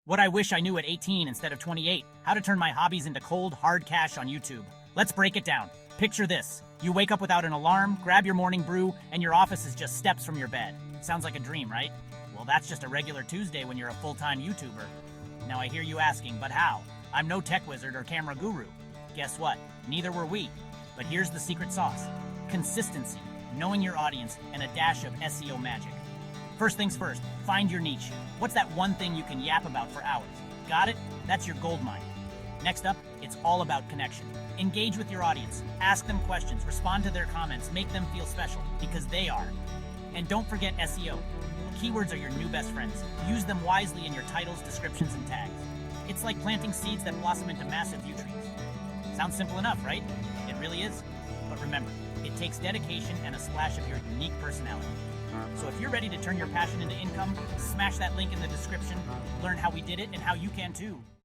What I wish I knew at 18 instead of 28. How to turn my hobbies into cold, hard cash on YouTube. Let's break it down. Picture this. You wake up without an alarm, grab your morning brew, and your office is just steps from your bed. Sounds like a dream, right? Well, that's just a regular Tuesday when you're a full-time YouTuber. Now I hear you asking, but how? I'm no tech wizard or camera guru. Guess what? Neither were we. But here's the secret sauce. Consistency, knowing your audience, and a dash of SEO magic. First things first, find your niche. What's that one thing you can yap about for hours? Got it? That's your gold mine. Next up, it's all about connection. Engage with your audience, ask them questions, respond to their comments, make them feel special, because they are. And don't forget SEO. Keywords are your new best friends. Use them wisely in your titles, descriptions, and tags. It's like planting seeds that blossom into massive view trees. Sounds simple enough, right? It really is. But remember, it takes dedication and a splash of your unique personality. So if you're ready to turn your passion into income, smash that link in the description, learn how we did it and how you can too.